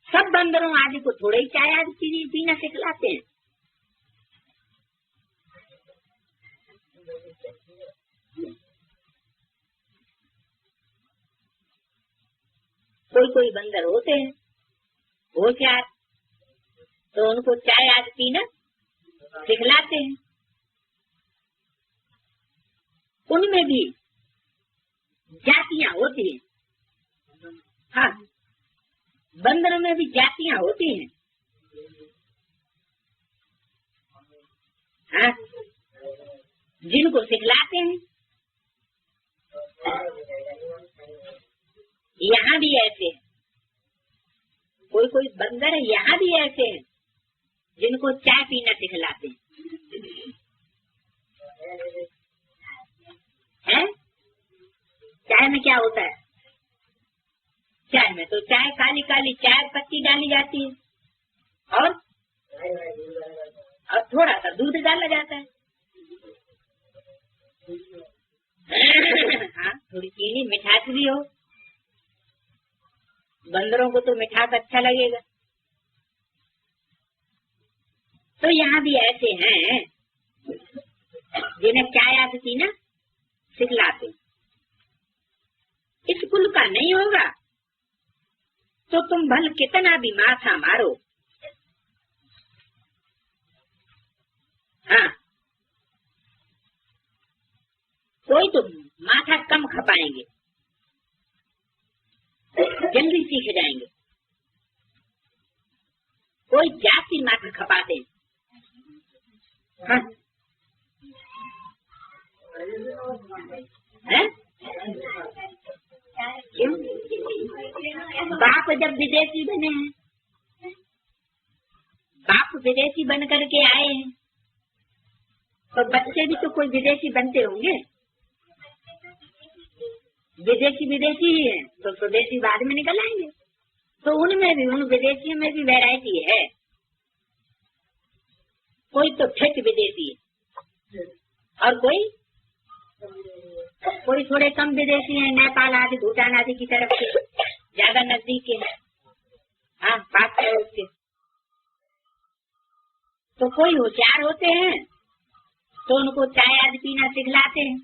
सब बंदरों आदि को थोड़े ही चाय आदि पीना सिखलाते हैं। कोई कोई बंदर होते हैं होशियार, तो उनको चाय आदि पीना सिखलाते हैं। उनमें भी जातियां होती हैं। हाँ, बंदरों में भी जातियां होती हैं। हाँ, जिनको सिखलाते हैं। यहाँ भी ऐसे हैं, कोई कोई बंदर यहाँ भी ऐसे हैं जिनको चाय पीना सिखलाते हैं। चाय में क्या होता है? चाय में तो चाय काली काली चाय पत्ती डाली जाती है और थोड़ा सा दूध डाला जाता है। हाँ, थोड़ी चीनी मिठास भी हो। बंदरों को तो मिठास अच्छा लगेगा। तो यहाँ भी ऐसे हैं जिन्हें चाय आदि पीना सिखलाते। इस कुल का नहीं होगा तो तुम भल कितना भी माथा मारो। हाँ, कोई तो माथा कम खपाएंगे, जल्दी सीख जाएंगे। कोई जाति माथा खपाते हैं। हाँ? है? क्यों? बाप जब विदेशी बने हैं, बाप विदेशी बन करके आए हैं, तो बच्चे भी तो कोई विदेशी बनते होंगे। विदेशी विदेशी ही है तो स्वदेशी बाद में निकल आएंगे। तो उनमें भी, उन विदेशियों में भी वैरायटी है। कोई तो ठेठ विदेशी है और कोई थोड़े कम विदेशी हैं, नेपाल आदि भूटान आदि की तरफ से, ज्यादा नजदीक के हैं। हाँ, पास पड़ोस के। तो कोई होशियार होते हैं तो उनको चाय आदि पीना सिखलाते हैं।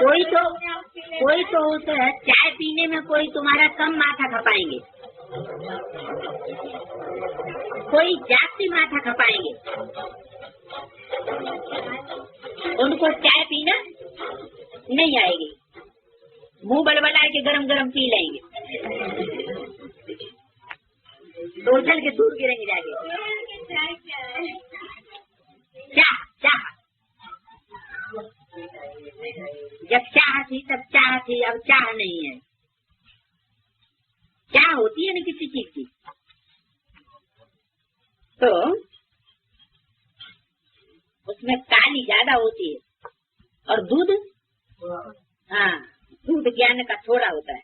कोई तो होता है चाय पीने में कोई तुम्हारा कम माथा खपाएंगे, कोई जाति माथा खपाएंगे। उनको चाय पीना नहीं आएगी, मुंह बलबला के गरम गरम पी लेंगे तो उछल के दूर गिरेंगे जाके। चाह जब चाह थी तब चाह थी, अब चाह नहीं है। चाह होती है ना किसी चीज की, तो उसमें काली ज्यादा होती है और दूध, हाँ, दूध ज्ञान का थोड़ा होता है।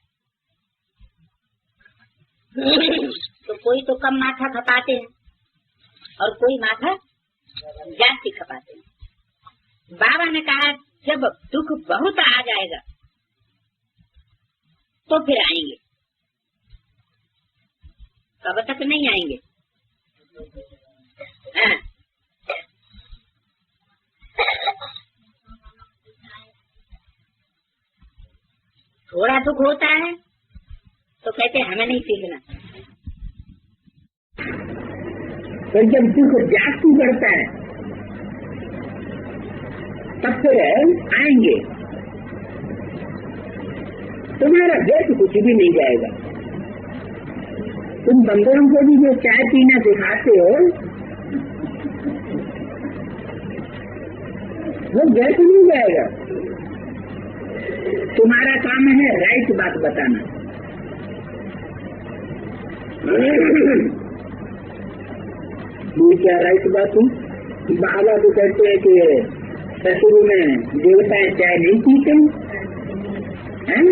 तो कोई तो कम माथा खपाते हैं और कोई माथा जाति खपाते हैं। बाबा ने कहा जब दुख बहुत आ जाएगा तो फिर आएंगे, कब तक नहीं आएंगे। हाँ। थोड़ा दुख होता है तो कहते हमें नहीं सीखना, तो जब दुख जाति बढ़ता है तब फिर आएंगे। तुम्हारा व्यर्थ कुछ भी नहीं जाएगा। तुम बंदरों को भी जो चाय पीना सिखाते हो वो व्यर्थ नहीं जाएगा। तुम्हारा काम है राइट बात बताना। क्या राइट बात हूँ? बाबा तो कहते हैं कि ससुर में देवताएं चाय नहीं पीते हैं।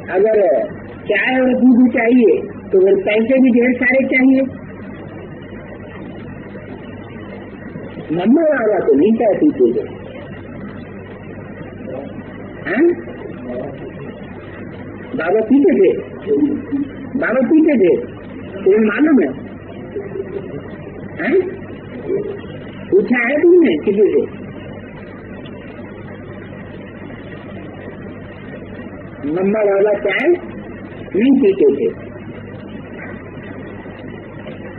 अगर चाय और दूध चाहिए तो फिर पैसे भी ढेर सारे चाहिए। मम्मा बाबा तो नहीं चाय पीते थे, बाबा पीते थे, बाबा पीते थे, तुम्हें मालूम है? पूछा है तुमने किसी से? मम्मा बाबा चाय नहीं पीते थे,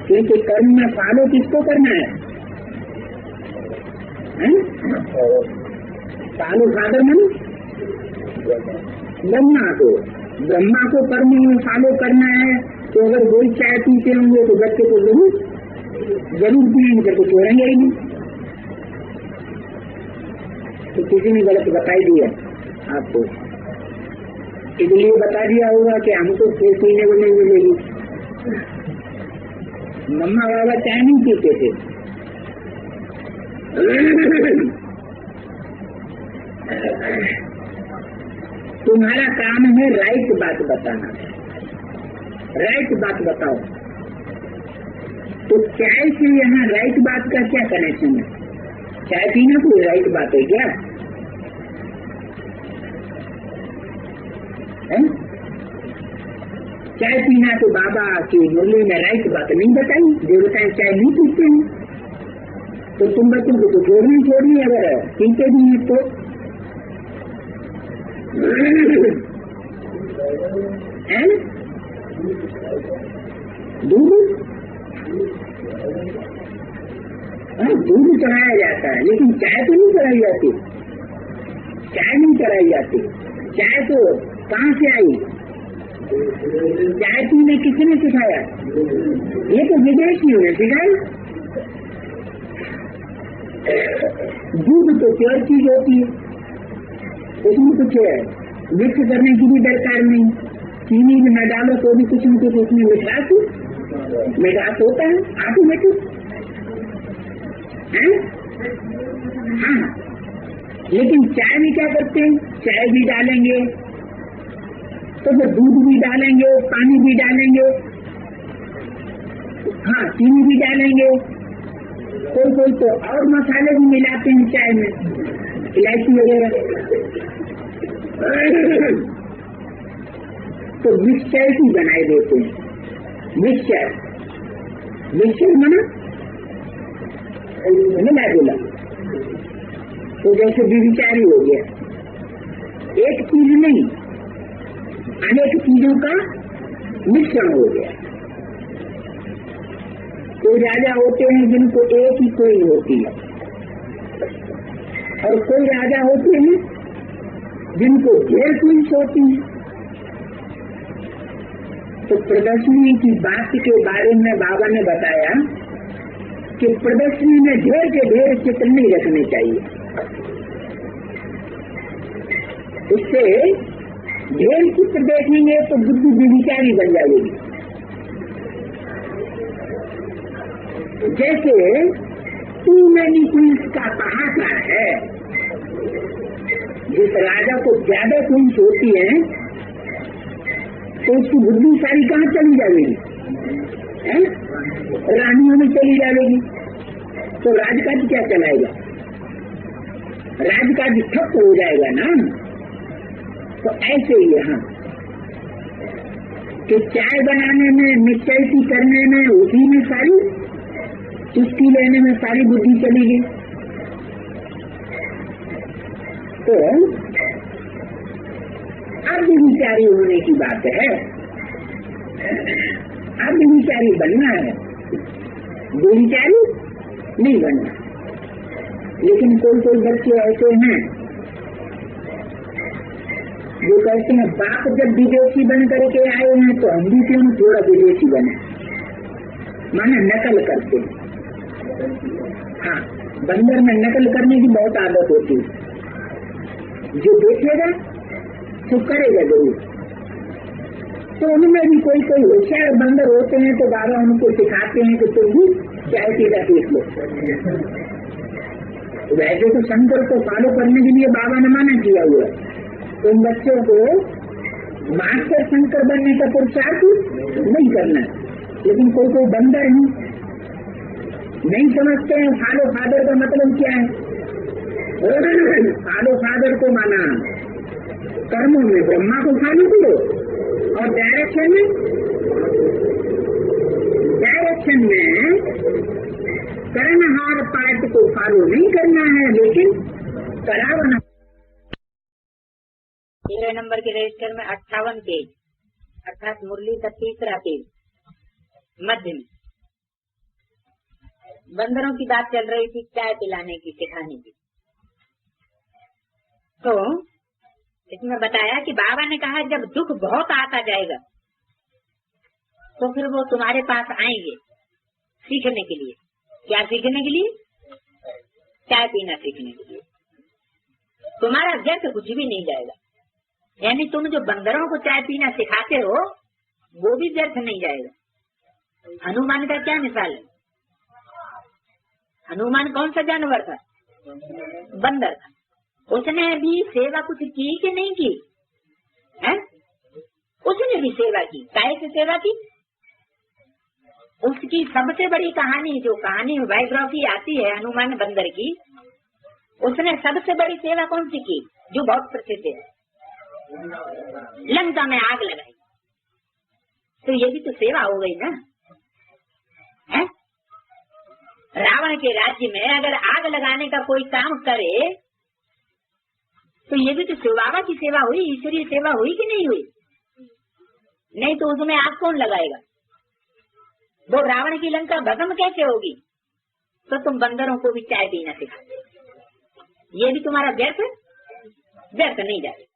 क्योंकि कर्म में फॉलो किसको करना है? फॉलो फादर मन ब्रह्मा को, ब्रह्मा को कर्म में फॉलो करना है। तो अगर वही चाय पीते होंगे तो बच्चे को जरूर पिएंगे, तो छोड़ेंगे ही नहीं। तो किसी ने गलत बताई दिया आपको, इसलिए बता दिया होगा कि हमको फिर पीने को नहीं मिलेगी। मम्मा बाबा चाय नहीं पीते थे। तुम्हारा काम है राइट बात बताना, राइट बात बताओ। तो चाय से यहाँ राइट बात का क्या कनेक्शन है? चाय पीना कोई राइट बात है क्या? चाय पीना तो बाबा की मुरली में राइट बात नहीं बताई। देवताएं चाय नहीं पीते हैं, तो तुम बच्चों को तो छोड़नी अगर पीते भी हैं तो। दूध चढ़ाया जाता है, लेकिन चाय तो नहीं चढ़ाई जाती, चाय नहीं चढ़ाई जाती। चाय तो कहाँ से आई? चाय पीने किसने सिखाया? ये तो विदेशियों ने सिखाई। दूध तो प्योर चीज होती है, उसमें कुछ मिक्स करने की भी दरकार नहीं। चीनी में न डालो तो भी कुछ न कुछ उसमें मिठास होता है ऑटोमेटिक। हाँ, लेकिन चाय में क्या करते हैं? चाय भी डालेंगे तो फिर दूध भी डालेंगे, पानी भी डालेंगे, हाँ चीनी भी डालेंगे, कोई तो और मसाले भी मिलाते हैं चाय में, इलायची वगैरह। तो मिक्सचर ही बनाए देते हैं। मिक्सचर मना मिला बोला तो जैसे विचारी हो गया, एक चीज नहीं अनेक चीजों का मिश्रण हो गया। कोई राजा होते हैं जिनको एक ही कोई होती है, और कोई राजा होते हैं जिनको ढेर क्वींस होती है। तो प्रदर्शनी की बात के बारे में बाबा ने बताया कि प्रदर्शनी में ढेर के ढेर चित्र नहीं रखने चाहिए, उससे ढेर चित्र देखेंगे तो बुद्धि विचारी बन जाएगी। जैसे टू मैनी क्वींस का पहाड़ा है, जिस राजा को ज्यादा क्वींस होती है तो उसकी बुद्धि सारी कहाँ चली जाएगी? रानियों में चली जाएगी। तो राजकाज क्या चलाएगा? राजकाज ठप हो जाएगा ना। तो ऐसे ही यहाँ कि चाय बनाने में, मिक्सचर करने में, उसी में सारी चुस्की लेने में सारी बुद्धि चली गई। तो अब विचारी होने की बात है, अब विचारी बनना है, विचारी नहीं बनना। लेकिन कोई बच्चे ऐसे हैं जो कहते हैं बाप जब विदेशी बन करके आए हैं तो हम भी क्यों थोड़ा विदेशी बने, माने नकल करते हैं। हाँ, बंदर में नकल करने की बहुत आदत होती है, जो देखेगा तो करेगा जरूर। तो उनमें भी कोई होशियार बंदर होते हैं तो बाबा उनको सिखाते हैं कि तुम भी चाय पीता सीख लो। वैसे तो शंकर को फॉलो करने के लिए बाबा ने मना किया हुआ है, उन बच्चों को मास्टर शंकर बनने का पुरुषार्थ नहीं करना। लेकिन कोई बंदर है नहीं समझते हैं फॉलो फादर का मतलब क्या है। फॉलो फादर को माना कर्मों में ब्रह्मा को फॉलो करो और डायरेक्शन में कर्णहार पार्ट को फॉलो नहीं करना है, लेकिन करावना। 13 नंबर के रजिस्टर में 58 पेज, अर्थात मुरली का तीसरा पेज मध्य में बंदरों की बात चल रही थी, चाय पिलाने की, सिखाने की। तो इसमें बताया कि बाबा ने कहा जब दुख बहुत आता जाएगा तो फिर वो तुम्हारे पास आएंगे सीखने के लिए। क्या सीखने के लिए? चाय पीना सीखने के लिए। तुम्हारा व्यर्थ कुछ भी नहीं जाएगा, यानी तुम जो बंदरों को चाय पीना सिखाते हो वो भी व्यर्थ नहीं जाएगा। हनुमान का क्या मिसाल है? हनुमान कौन सा जानवर था? बंदर था। उसने भी सेवा कुछ की कि नहीं की है? उसने भी सेवा की। काहे से सेवा की? उसकी सबसे बड़ी कहानी, जो कहानी बायोग्राफी आती है हनुमान बंदर की, उसने सबसे बड़ी सेवा कौन सी की जो बहुत प्रसिद्ध है? लंका में आग लगाई। तो ये भी तो सेवा हो गई ना है? रावण के राज्य में अगर आग लगाने का कोई काम करे तो ये भी तो बाबा की सेवा हुई, ईश्वरीय सेवा हुई कि नहीं हुई? नहीं तो उसमें आग कौन लगाएगा? वो रावण की लंका भस्म कैसे होगी? तो तुम बंदरों को भी चाय पीना सिखाते, ये भी तुम्हारा व्यर्थ नहीं जाएगा।